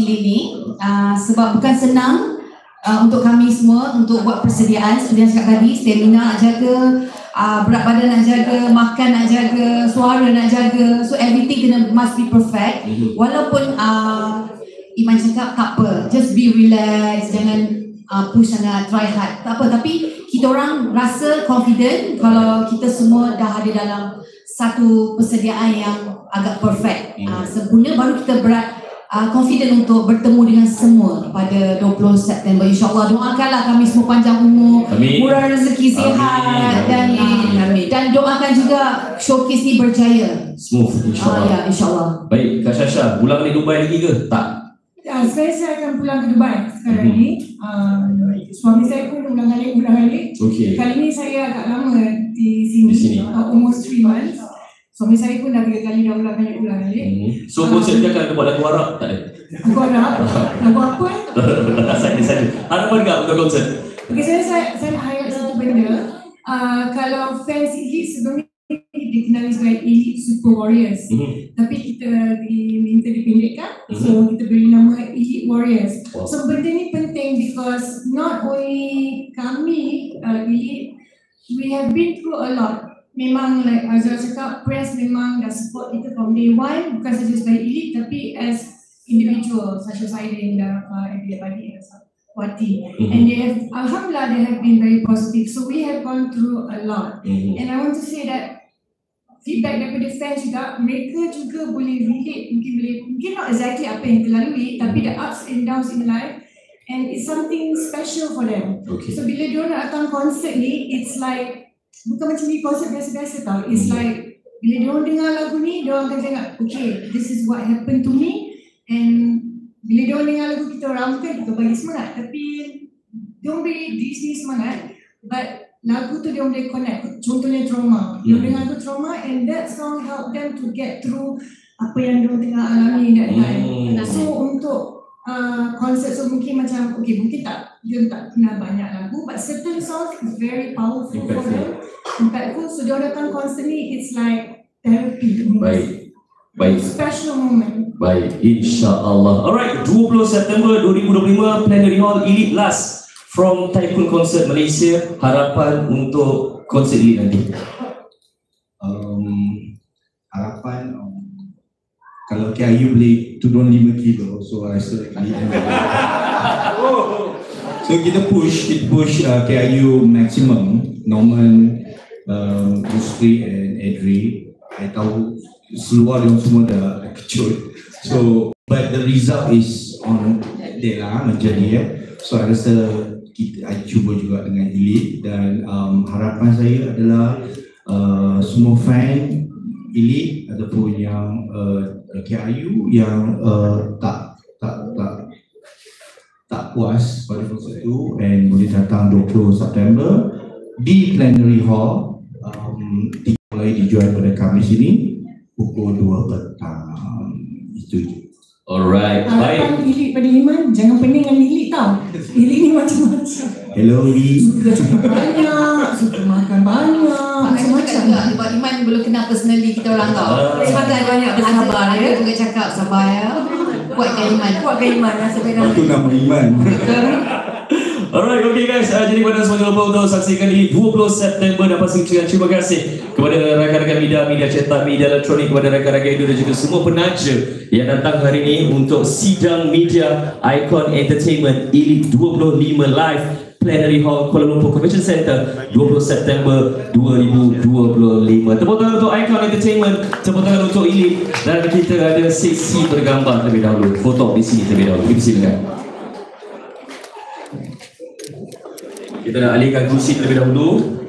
ini sebab bukan senang untuk kami semua untuk buat persediaan. Seperti yang cakap tadi, stamina nak jaga, berat badan nak jaga, makan nak jaga, suara nak jaga. So everything must be perfect. Walaupun Iman cakap tak apa, just be relaxed, jangan push sangat, try hard, tak apa. Tapi kita orang rasa confident kalau kita semua dah ada dalam satu persediaan yang agak perfect, sempurna, baru kita confident untuk bertemu dengan semua pada 20 September. InsyaAllah, doakanlah kami semua panjang umur, murah rezeki, sihat, dan doakan juga showcase ni berjaya, smooth, insyaAllah. Ya, insyaAllah. Baik, Kak Syasha, pulang di Dubai lagi ke? Tak? Sekarang saya akan pulang ke Dubai sekarang ni. Suami saya pun ulang alik. Kali ni saya agak lama di sini. Almost 3 months. Suami saya pun dah 3 kali dah ulang alik. So konsep dia akan buat lagu Arab? Tak ada? Lagu Arab? Lagu apa? Saja. Harapan tak untuk konsep? Okay, saya nak highlight satu benda. Kalau fans Elite sebelum ni dikenali sebagai Elite Super Warriors, tapi kita diminta dipendekkan, so kita beri nama Elite Warriors. So benda ni penting because not only kami Elite, we have been through a lot. Memang like Azhar cakap, press memang dah support kita from day one, bukan saja sebagai Elite tapi as individual, such as Aidin, everybody else. Wati, and they have, alhamdulillah, they have been very positive. So we have gone through a lot, and I want to say that feedback daripada fans juga, mereka juga boleh relate, mungkin not exactly apa yang kita lalui, tapi the ups and downs in life, and it's something special for them. So bila diorang datang konsert ni, it's like bukan macam ni konsert biasa-biasa tau. It's like bila diorang dengar lagu ni, diorang akan cakap, okay, this is what happened to me, and bila diorang dengar lagu kita orang, bukan kita bagi semangat, tapi diorang beri diri sendiri semangat, but lagu tu diorang boleh connect. Contohnya Trauma, diorang dengar lagu Trauma, and that song help them to get through apa yang diorang tengah alami that time. So untuk konsert, so mungkin macam, okay, mungkin diorang tak kenal banyak lagu, but certain songs is very powerful for them, impactful. So diorang datang konsert ni, it's like therapy to me. Baik. Special moment. Baik, insyaAllah. Alright, 20 September 2025, Plenary Hall, Elite Last from Typhoon Concert Malaysia. Harapan untuk konsert Elite nanti? Harapan kalau KIU boleh turun 5 kilo, so I rasa so kita push KIU maximum. Norman, Yusri and Adri, I tahu seluar yang semua dah kecut. So but the result is on day lah menjadi so I rasa I cuba juga dengan Elite, dan harapan saya adalah semua fan Elite ataupun yang KIU yang tak puas pada konsert itu, and boleh datang 20 September di Plenary Hall, mulai dijual pada Khamis ini pukul 2 petang. Itu je. Alright, baik. Harapan Elite pada Iman, jangan pening dengan Elite tau. Elite ni macam-macam. Hello Elite. Suka banyak, suka makan banyak, macam-macam. Sebab Iman belum kenal personally kita orang tau. Sebagai banyak bersabar, dia juga cakap sabar ya. Kuatkan Iman, rasa benar. Itu nama Iman. Alright, okay guys, jadi pada semua lupa untuk saksikan di 20 September, dan pasti terima kasih kepada rakan-rakan media cetak, media elektronik, kepada rakan-rakan Edo dan juga semua penaja yang datang hari ini untuk sidang media Icon Entertainment Elite 25 Live, Plenary Hall, Kuala Lumpur Convention Center, 20 September 2025. Tepuk tangan untuk Icon Entertainment, tepuk tangan untuk Elite, dan kita ada sesi bergambar terlebih dahulu, foto di sini terlebih dahulu. Silakan. Kita nak alihkan kursi terlebih dahulu.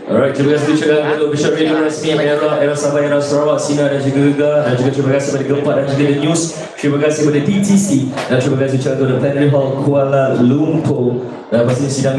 Alright, terima kasih ucapkan untuk Bishop Radio Rasmi Era Sabah, Era Sarawak, Sinar dan juga Gegar, dan juga terima kasih kepada Gempak dan juga The News. Terima kasih kepada TTC, dan terima kasih ucapkan untuk The Plenary Hall Kuala Lumpur, dan pastinya sidang